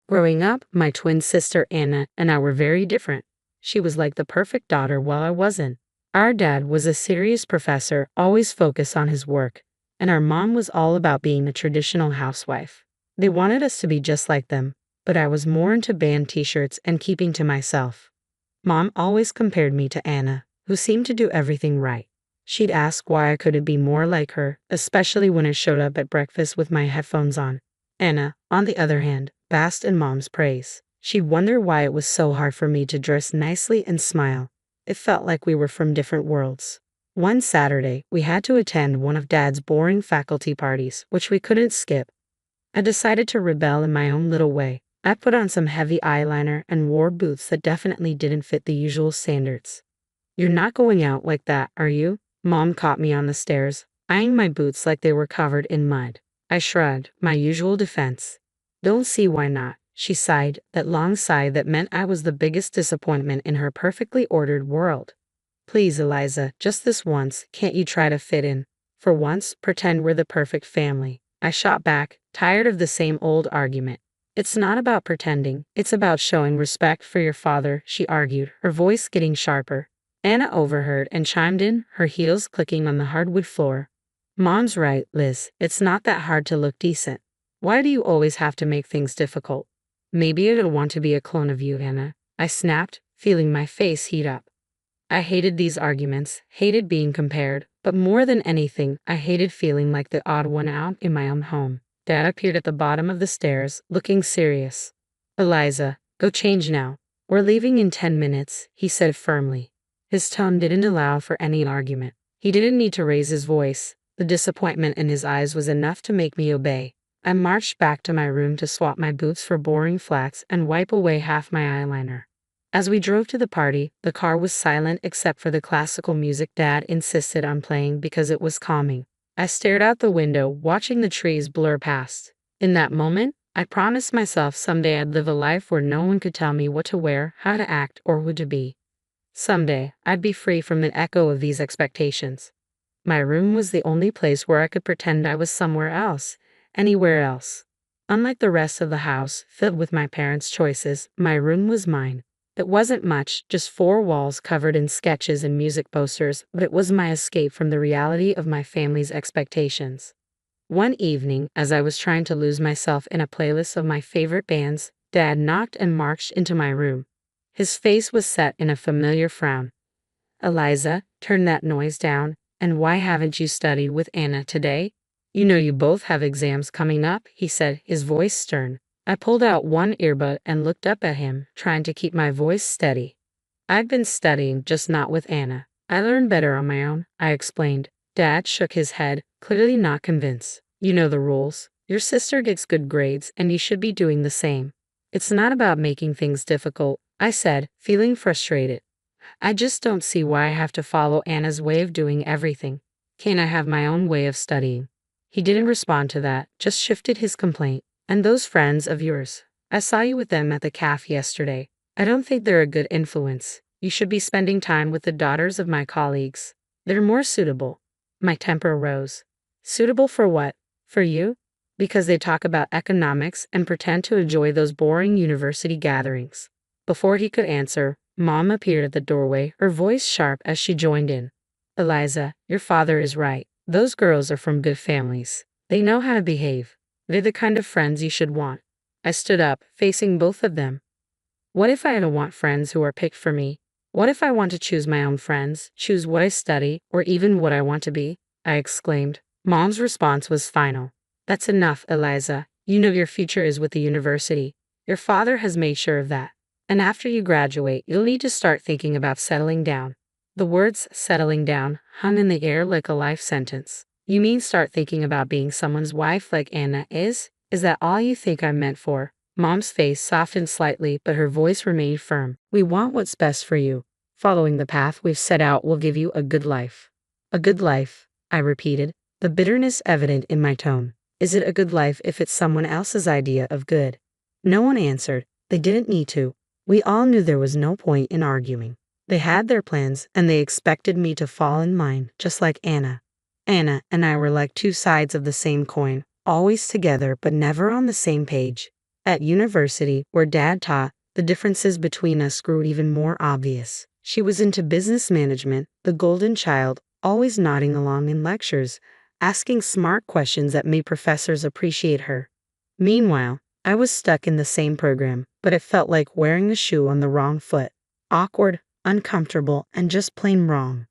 Growing up, my twin sister Anna and I were very different. She was like the perfect daughter while I wasn't. Our dad was a serious professor, always focused on his work, and our mom was all about being a traditional housewife. They wanted us to be just like them, but I was more into band t-shirts and keeping to myself. Mom always compared me to Anna, who seemed to do everything right. She'd ask why I couldn't be more like her, especially when I showed up at breakfast with my headphones on. Anna, on the other hand, basked in Mom's praise. She'd wonder why it was so hard for me to dress nicely and smile. It felt like we were from different worlds. One Saturday, we had to attend one of Dad's boring faculty parties, which we couldn't skip. I decided to rebel in my own little way. I put on some heavy eyeliner and wore boots that definitely didn't fit the usual standards. "You're not going out like that, are you?" Mom caught me on the stairs, eyeing my boots like they were covered in mud. I shrugged, my usual defense. "Don't see why not," she sighed, that long sigh that meant I was the biggest disappointment in her perfectly ordered world. "Please, Eliza, just this once, can't you try to fit in? For once, pretend we're the perfect family." I shot back, tired of the same old argument. "It's not about pretending, it's about showing respect for your father," she argued, her voice getting sharper. Anna overheard and chimed in, her heels clicking on the hardwood floor. "Mom's right, Liz, it's not that hard to look decent. Why do you always have to make things difficult?" "Maybe I don't want to be a clone of you, Anna," I snapped, feeling my face heat up. I hated these arguments, hated being compared, but more than anything, I hated feeling like the odd one out in my own home. Dad appeared at the bottom of the stairs, looking serious. "Eliza, go change now. We're leaving in 10 minutes, he said firmly. His tone didn't allow for any argument. He didn't need to raise his voice. The disappointment in his eyes was enough to make me obey. I marched back to my room to swap my boots for boring flats and wipe away half my eyeliner. As we drove to the party, the car was silent except for the classical music Dad insisted on playing because it was calming. I stared out the window, watching the trees blur past. In that moment, I promised myself someday I'd live a life where no one could tell me what to wear, how to act, or who to be. Someday, I'd be free from the echo of these expectations. My room was the only place where I could pretend I was somewhere else, anywhere else. Unlike the rest of the house, filled with my parents' choices, my room was mine. It wasn't much, just 4 walls covered in sketches and music posters, but it was my escape from the reality of my family's expectations. One evening, as I was trying to lose myself in a playlist of my favorite bands, Dad knocked and marched into my room. His face was set in a familiar frown. "Eliza, turn that noise down, and why haven't you studied with Anna today? You know you both have exams coming up," he said, his voice stern. I pulled out one earbud and looked up at him, trying to keep my voice steady. "I've been studying, just not with Anna. I learn better on my own," I explained. Dad shook his head, clearly not convinced. "You know the rules. Your sister gets good grades, and you should be doing the same." "It's not about making things difficult," I said, feeling frustrated. "I just don't see why I have to follow Anna's way of doing everything. Can't I have my own way of studying?" He didn't respond to that, just shifted his complaint. "And those friends of yours, I saw you with them at the cafe yesterday. I don't think they're a good influence. You should be spending time with the daughters of my colleagues. They're more suitable." My temper rose. "Suitable for what? For you?" "Because they talk about economics and pretend to enjoy those boring university gatherings." Before he could answer, Mom appeared at the doorway, her voice sharp as she joined in. "Eliza, your father is right. Those girls are from good families. They know how to behave. They're the kind of friends you should want." I stood up, facing both of them. "What if I don't want friends who are picked for me? What if I want to choose my own friends, choose what I study, or even what I want to be?" I exclaimed. Mom's response was final. "That's enough, Eliza. You know your future is with the university. Your father has made sure of that. And after you graduate, you'll need to start thinking about settling down." The words "settling down" hung in the air like a life sentence. "You mean start thinking about being someone's wife like Anna is? Is that all you think I'm meant for?" Mom's face softened slightly, but her voice remained firm. "We want what's best for you. Following the path we've set out will give you a good life." "A good life," I repeated, the bitterness evident in my tone. "Is it a good life if it's someone else's idea of good?" No one answered. They didn't need to. We all knew there was no point in arguing. They had their plans, and they expected me to fall in line, just like Anna. Anna and I were like 2 sides of the same coin, always together but never on the same page. At university, where Dad taught, the differences between us grew even more obvious. She was into business management, the golden child, always nodding along in lectures, asking smart questions that made professors appreciate her. Meanwhile, I was stuck in the same program, but it felt like wearing a shoe on the wrong foot. Awkward, uncomfortable, and just plain wrong.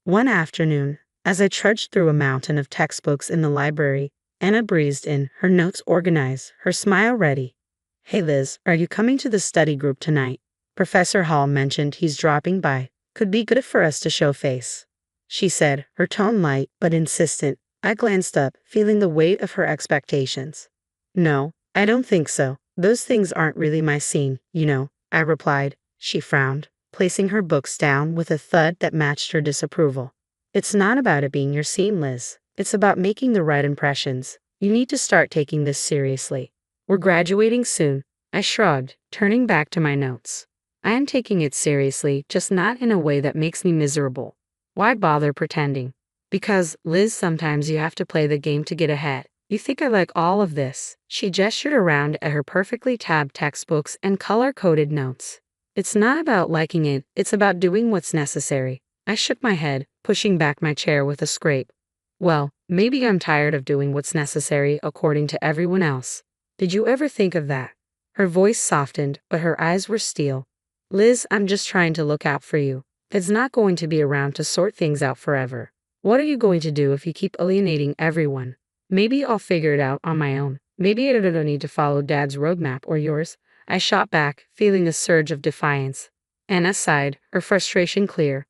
One afternoon, as I trudged through a mountain of textbooks in the library, Anna breezed in, her notes organized, her smile ready. "Hey Liz, are you coming to the study group tonight? Professor Hall mentioned he's dropping by. Could be good for us to show face," she said, her tone light but insistent. I glanced up, feeling the weight of her expectations. "No, I don't think so. Those things aren't really my scene, you know," I replied. She frowned, placing her books down with a thud that matched her disapproval. "It's not about it being your scene, Liz. It's about making the right impressions. You need to start taking this seriously. We're graduating soon." I shrugged, turning back to my notes. "I am taking it seriously, just not in a way that makes me miserable. Why bother pretending? Because, Liz, sometimes you have to play the game to get ahead. You think I like all of this?" She gestured around at her perfectly tabbed textbooks and color-coded notes. "It's not about liking it, it's about doing what's necessary." I shook my head, pushing back my chair with a scrape. "Well, maybe I'm tired of doing what's necessary according to everyone else. Did you ever think of that?" Her voice softened, but her eyes were steel. "Liz, I'm just trying to look out for you. It's not going to be around to sort things out forever. What are you going to do if you keep alienating everyone? Maybe I'll figure it out on my own. Maybe I don't need to follow Dad's roadmap or yours." I shot back, feeling a surge of defiance. Anna sighed, her frustration clear.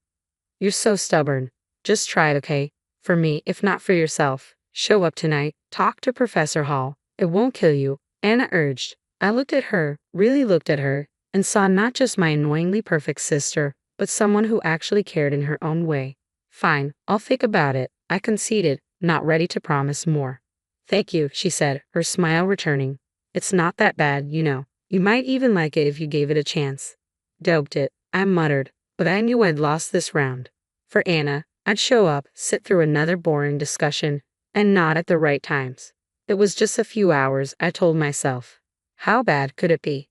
"You're so stubborn. Just try it, okay? For me, if not for yourself. Show up tonight. Talk to Professor Hall. It won't kill you," Anna urged. I looked at her, really looked at her, and saw not just my annoyingly perfect sister, but someone who actually cared in her own way. "Fine, I'll think about it," I conceded, not ready to promise more. "Thank you," she said, her smile returning. "It's not that bad, you know. You might even like it if you gave it a chance." "Doped it," I muttered, but I knew I'd lost this round. For Anna, I'd show up, sit through another boring discussion, and nod at the right times. It was just a few hours, I told myself. How bad could it be?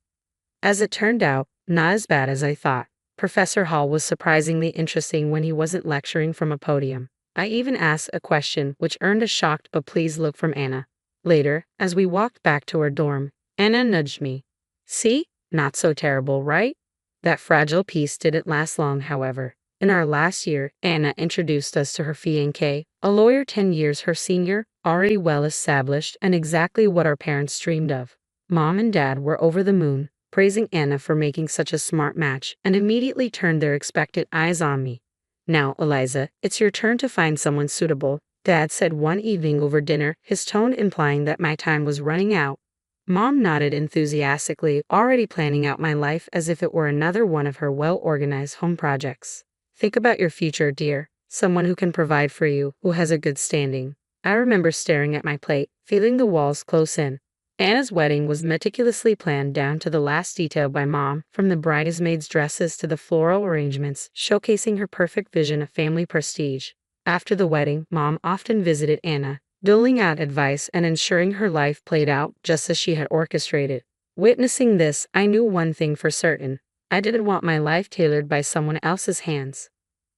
As it turned out, not as bad as I thought. Professor Hall was surprisingly interesting when he wasn't lecturing from a podium. I even asked a question which earned a shocked but pleased look from Anna. Later, as we walked back to our dorm, Anna nudged me. "See? Not so terrible, right?" That fragile peace didn't last long, however. In our last year, Anna introduced us to her fiancé, a lawyer 10 years her senior, already well established and exactly what our parents dreamed of. Mom and Dad were over the moon, praising Anna for making such a smart match, and immediately turned their expectant eyes on me. "Now, Eliza, it's your turn to find someone suitable," Dad said one evening over dinner, his tone implying that my time was running out. Mom nodded enthusiastically, already planning out my life as if it were another one of her well-organized home projects. "Think about your future, dear. Someone who can provide for you, who has a good standing." I remember staring at my plate, feeling the walls close in. Anna's wedding was meticulously planned down to the last detail by Mom, from the bridesmaids' dresses to the floral arrangements, showcasing her perfect vision of family prestige. After the wedding, Mom often visited Anna, doling out advice and ensuring her life played out just as she had orchestrated. Witnessing this, I knew one thing for certain. I didn't want my life tailored by someone else's hands.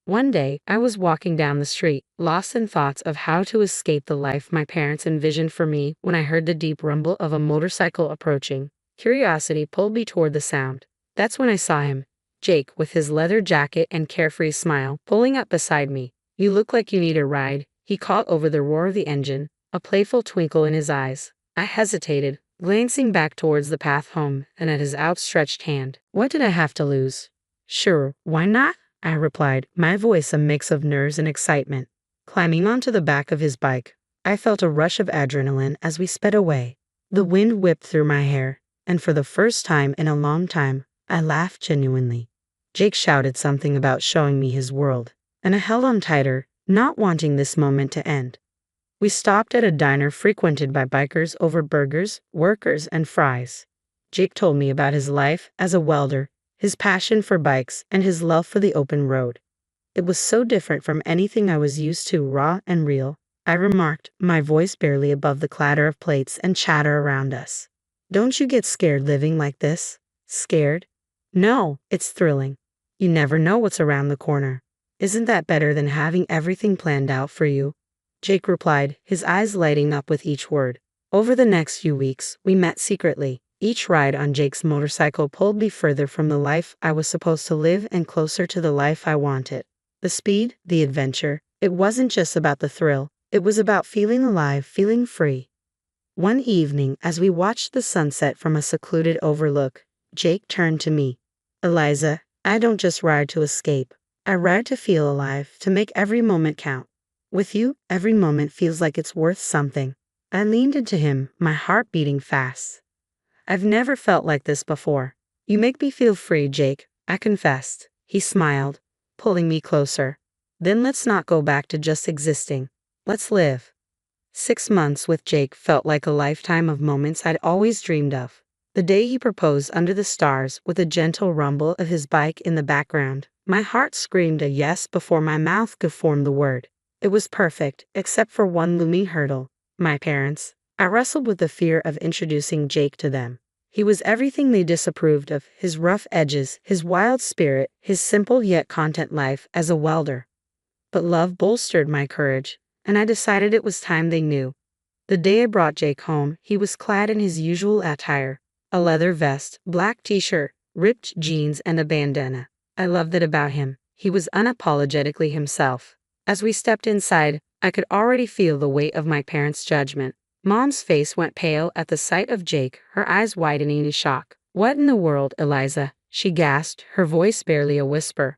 One day, I was walking down the street, lost in thoughts of how to escape the life my parents envisioned for me when I heard the deep rumble of a motorcycle approaching. Curiosity pulled me toward the sound. That's when I saw him, Jake, with his leather jacket and carefree smile, pulling up beside me. "You look like you need a ride," he called over the roar of the engine, a playful twinkle in his eyes. I hesitated, glancing back towards the path home and at his outstretched hand. What did I have to lose? "Sure, why not?" I replied, my voice a mix of nerves and excitement. Climbing onto the back of his bike, I felt a rush of adrenaline as we sped away. The wind whipped through my hair, and for the first time in a long time, I laughed genuinely. Jake shouted something about showing me his world, and I held on tighter, not wanting this moment to end. We stopped at a diner frequented by bikers over burgers, workers, and fries. Jake told me about his life as a welder, his passion for bikes, and his love for the open road. It was so different from anything I was used to, raw and real, I remarked, my voice barely above the clatter of plates and chatter around us. Don't you get scared living like this? Scared? No, it's thrilling. You never know what's around the corner. Isn't that better than having everything planned out for you? Jake replied, his eyes lighting up with each word. Over the next few weeks, we met secretly. Each ride on Jake's motorcycle pulled me further from the life I was supposed to live and closer to the life I wanted. The speed, the adventure, it wasn't just about the thrill, it was about feeling alive, feeling free. One evening, as we watched the sunset from a secluded overlook, Jake turned to me. Eliza, I don't just ride to escape. I ride to feel alive, to make every moment count. With you, every moment feels like it's worth something. I leaned into him, my heart beating fast. I've never felt like this before. You make me feel free, Jake, I confessed. He smiled, pulling me closer. Then let's not go back to just existing. Let's live. 6 months with Jake felt like a lifetime of moments I'd always dreamed of. The day he proposed under the stars with a gentle rumble of his bike in the background, my heart screamed a yes before my mouth could form the word. It was perfect, except for one looming hurdle. My parents. I wrestled with the fear of introducing Jake to them. He was everything they disapproved of, his rough edges, his wild spirit, his simple yet content life as a welder. But love bolstered my courage, and I decided it was time they knew. The day I brought Jake home, he was clad in his usual attire, a leather vest, black t-shirt, ripped jeans, and a bandana. I loved it about him. He was unapologetically himself. As we stepped inside, I could already feel the weight of my parents' judgment. Mom's face went pale at the sight of Jake, her eyes widening in shock. What in the world, Eliza? She gasped, her voice barely a whisper.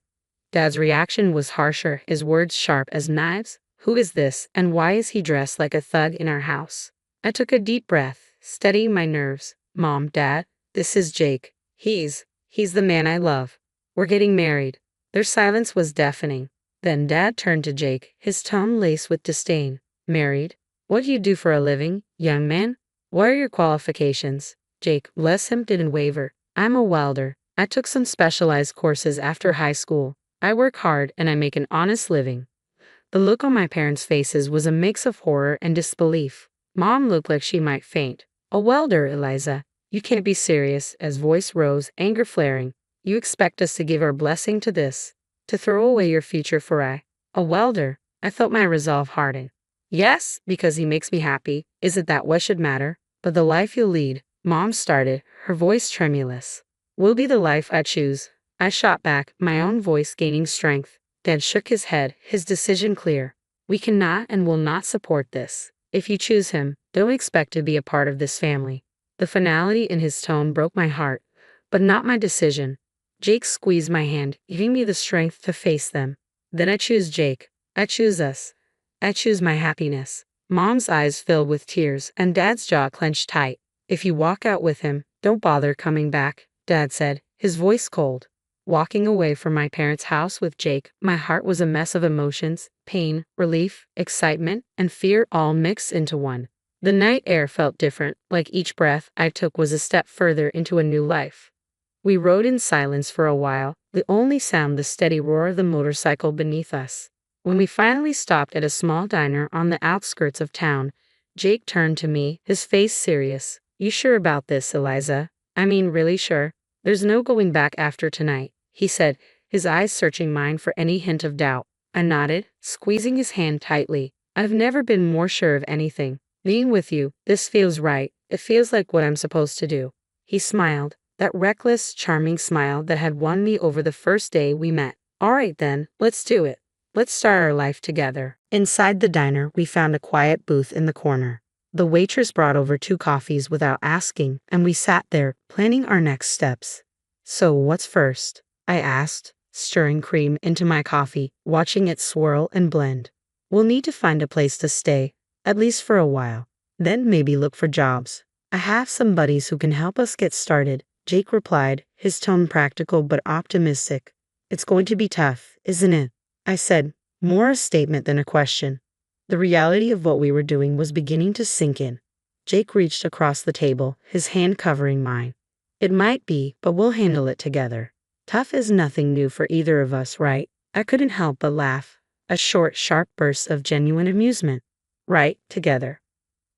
Dad's reaction was harsher, his words sharp as knives. Who is this, and why is he dressed like a thug in our house? I took a deep breath, steadying my nerves. Mom, Dad, this is Jake. He's the man I love. We're getting married. Their silence was deafening. Then Dad turned to Jake, his tone laced with disdain. Married? What do you do for a living, young man? What are your qualifications? Jake, bless him, didn't waver. I'm a welder. I took some specialized courses after high school. I work hard and I make an honest living. The look on my parents' faces was a mix of horror and disbelief. Mom looked like she might faint. A welder, Eliza. You can't be serious, as voice rose, anger flaring. You expect us to give our blessing to this? To throw away your future for a welder? I felt my resolve harden. Yes, because he makes me happy. Isn't that what should matter? But the life you'll lead, Mom started, her voice tremulous. Will be the life I choose. I shot back, my own voice gaining strength. Dad shook his head, his decision clear. We cannot and will not support this. If you choose him, don't expect to be a part of this family. The finality in his tone broke my heart, but not my decision. Jake squeezed my hand, giving me the strength to face them. Then I choose Jake. I choose us. I choose my happiness. Mom's eyes filled with tears, and Dad's jaw clenched tight. If you walk out with him, don't bother coming back, Dad said, his voice cold. Walking away from my parents' house with Jake, my heart was a mess of emotions, pain, relief, excitement, and fear all mixed into one. The night air felt different, like each breath I took was a step further into a new life. We rode in silence for a while, the only sound the steady roar of the motorcycle beneath us. When we finally stopped at a small diner on the outskirts of town, Jake turned to me, his face serious. You sure about this, Eliza? I mean, really sure? There's no going back after tonight, he said, his eyes searching mine for any hint of doubt. I nodded, squeezing his hand tightly. I've never been more sure of anything. Being with you, this feels right. It feels like what I'm supposed to do. He smiled, that reckless, charming smile that had won me over the first day we met. All right then, let's do it. Let's start our life together. Inside the diner, we found a quiet booth in the corner. The waitress brought over 2 coffees without asking, and we sat there, planning our next steps. So what's first? I asked, stirring cream into my coffee, watching it swirl and blend. We'll need to find a place to stay, at least for a while. Then maybe look for jobs. I have some buddies who can help us get started, Jake replied, his tone practical but optimistic. It's going to be tough, isn't it? I said, more a statement than a question. The reality of what we were doing was beginning to sink in. Jake reached across the table, his hand covering mine. It might be, but we'll handle it together. Tough is nothing new for either of us, right? I couldn't help but laugh, a short, sharp burst of genuine amusement. Right, together.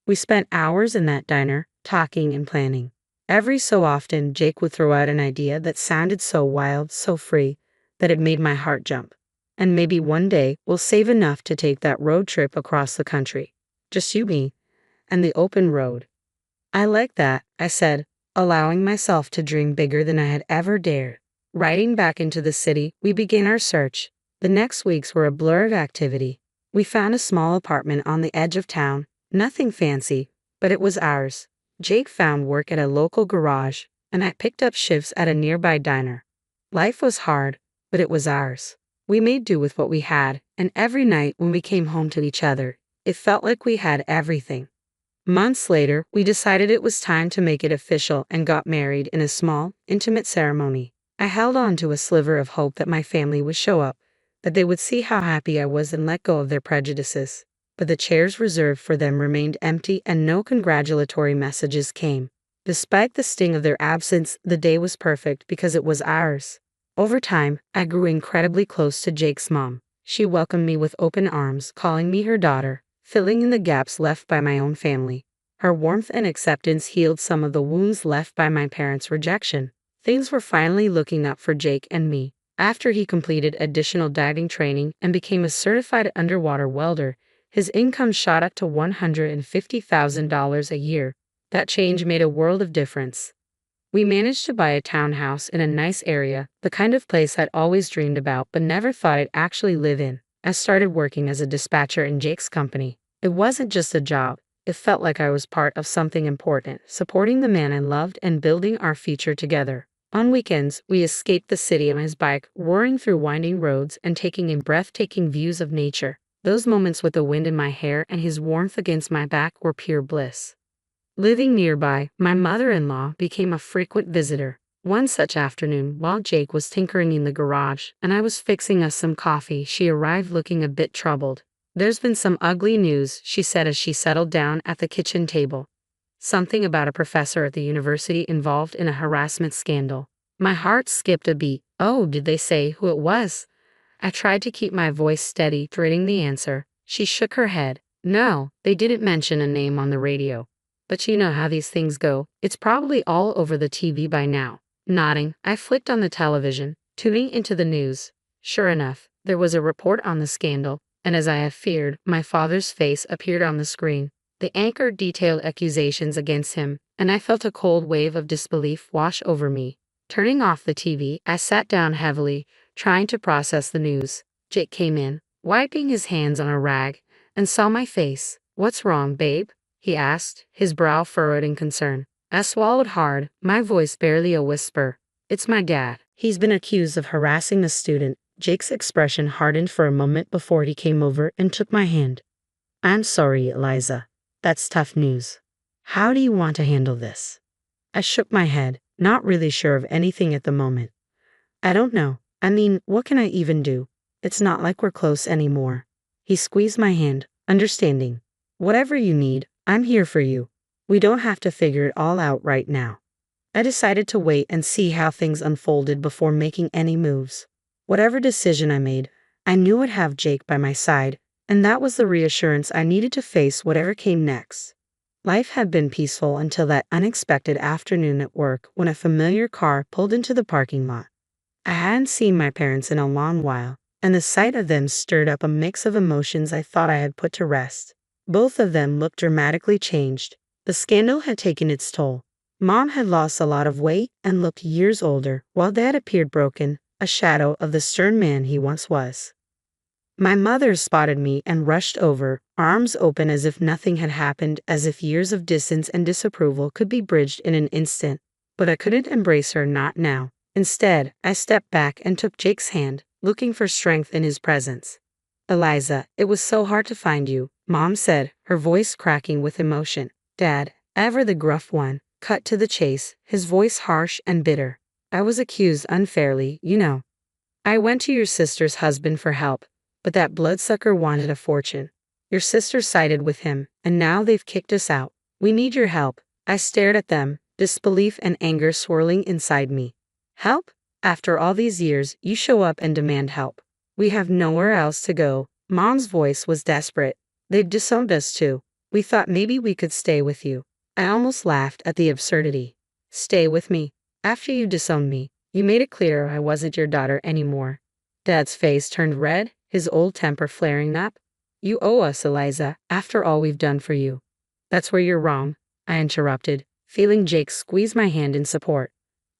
We spent hours in that diner, talking and planning. Every so often, Jake would throw out an idea that sounded so wild, so free, that it made my heart jump. And maybe one day we'll save enough to take that road trip across the country. Just you, me, and the open road. I like that, I said, allowing myself to dream bigger than I had ever dared. Riding back into the city, we began our search. The next weeks were a blur of activity. We found a small apartment on the edge of town, nothing fancy, but it was ours. Jake found work at a local garage, and I picked up shifts at a nearby diner. Life was hard, but it was ours. We made do with what we had, and every night when we came home to each other, it felt like we had everything. Months later, we decided it was time to make it official and got married in a small, intimate ceremony. I held on to a sliver of hope that my family would show up, that they would see how happy I was and let go of their prejudices. But the chairs reserved for them remained empty and no congratulatory messages came. Despite the sting of their absence, the day was perfect because it was ours. Over time, I grew incredibly close to Jake's mom. She welcomed me with open arms, calling me her daughter, filling in the gaps left by my own family. Her warmth and acceptance healed some of the wounds left by my parents' rejection. Things were finally looking up for Jake and me. After he completed additional diving training and became a certified underwater welder, his income shot up to $150,000 a year. That change made a world of difference. We managed to buy a townhouse in a nice area, the kind of place I'd always dreamed about but never thought I'd actually live in. I started working as a dispatcher in Jake's company. It wasn't just a job. It felt like I was part of something important, supporting the man I loved and building our future together. On weekends, we escaped the city on his bike, roaring through winding roads and taking in breathtaking views of nature. Those moments with the wind in my hair and his warmth against my back were pure bliss. Living nearby, my mother-in-law became a frequent visitor. One such afternoon, while Jake was tinkering in the garage and I was fixing us some coffee, she arrived looking a bit troubled. "There's been some ugly news," she said as she settled down at the kitchen table. "Something about a professor at the university involved in a harassment scandal." My heart skipped a beat. "Oh, did they say who it was?" I tried to keep my voice steady, dreading the answer. She shook her head. "No, they didn't mention a name on the radio. But you know how these things go. It's probably all over the TV by now." Nodding, I flicked on the television, tuning into the news. Sure enough, there was a report on the scandal, and as I had feared, my father's face appeared on the screen. The anchor detailed accusations against him, and I felt a cold wave of disbelief wash over me. Turning off the TV, I sat down heavily, trying to process the news. Jake came in, wiping his hands on a rag, and saw my face. "What's wrong, babe?" he asked, his brow furrowed in concern. I swallowed hard, my voice barely a whisper. "It's my dad. He's been accused of harassing a student." Jake's expression hardened for a moment before he came over and took my hand. "I'm sorry, Eliza. That's tough news. How do you want to handle this?" I shook my head, not really sure of anything at the moment. "I don't know. I mean, what can I even do? It's not like we're close anymore." He squeezed my hand, understanding. "Whatever you need, I'm here for you. We don't have to figure it all out right now." I decided to wait and see how things unfolded before making any moves. Whatever decision I made, I knew I'd have Jake by my side, and that was the reassurance I needed to face whatever came next. Life had been peaceful until that unexpected afternoon at work when a familiar car pulled into the parking lot. I hadn't seen my parents in a long while, and the sight of them stirred up a mix of emotions I thought I had put to rest. Both of them looked dramatically changed. The scandal had taken its toll. Mom had lost a lot of weight and looked years older, while Dad appeared broken, a shadow of the stern man he once was. My mother spotted me and rushed over, arms open as if nothing had happened, as if years of distance and disapproval could be bridged in an instant. But I couldn't embrace her, not now. Instead, I stepped back and took Jake's hand, looking for strength in his presence. "Eliza, it was so hard to find you," Mom said, her voice cracking with emotion. Dad, ever the gruff one, cut to the chase, his voice harsh and bitter. "I was accused unfairly, you know. I went to your sister's husband for help, but that bloodsucker wanted a fortune. Your sister sided with him, and now they've kicked us out. We need your help." I stared at them, disbelief and anger swirling inside me. "Help? After all these years, you show up and demand help. We have nowhere else to go." Mom's voice was desperate. "They've disowned us too. We thought maybe we could stay with you." I almost laughed at the absurdity. Stay with me. After you disowned me, you made it clear I wasn't your daughter anymore. Dad's face turned red, his old temper flaring up. You owe us, Eliza, after all we've done for you. That's where you're wrong, I interrupted, feeling Jake squeeze my hand in support.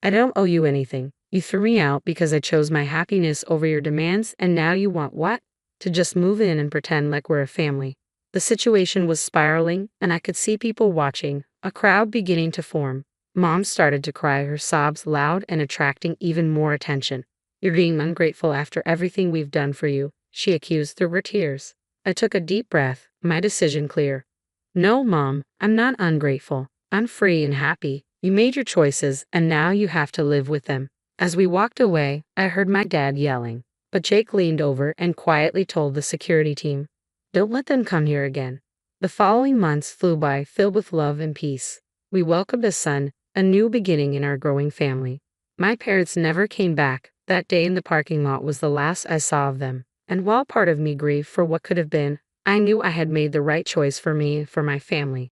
I don't owe you anything. You threw me out because I chose my happiness over your demands, and now you want what? To just move in and pretend like we're a family. The situation was spiraling, and I could see people watching, a crowd beginning to form. Mom started to cry, her sobs loud and attracting even more attention. You're being ungrateful after everything we've done for you, she accused through her tears. I took a deep breath, my decision clear. No, Mom, I'm not ungrateful. I'm free and happy. You made your choices, and now you have to live with them. As we walked away, I heard my dad yelling, but Jake leaned over and quietly told the security team, "Don't let them come here again." The following months flew by, filled with love and peace. We welcomed a son, a new beginning in our growing family. My parents never came back. That day in the parking lot was the last I saw of them. And while part of me grieved for what could have been, I knew I had made the right choice for me and for my family.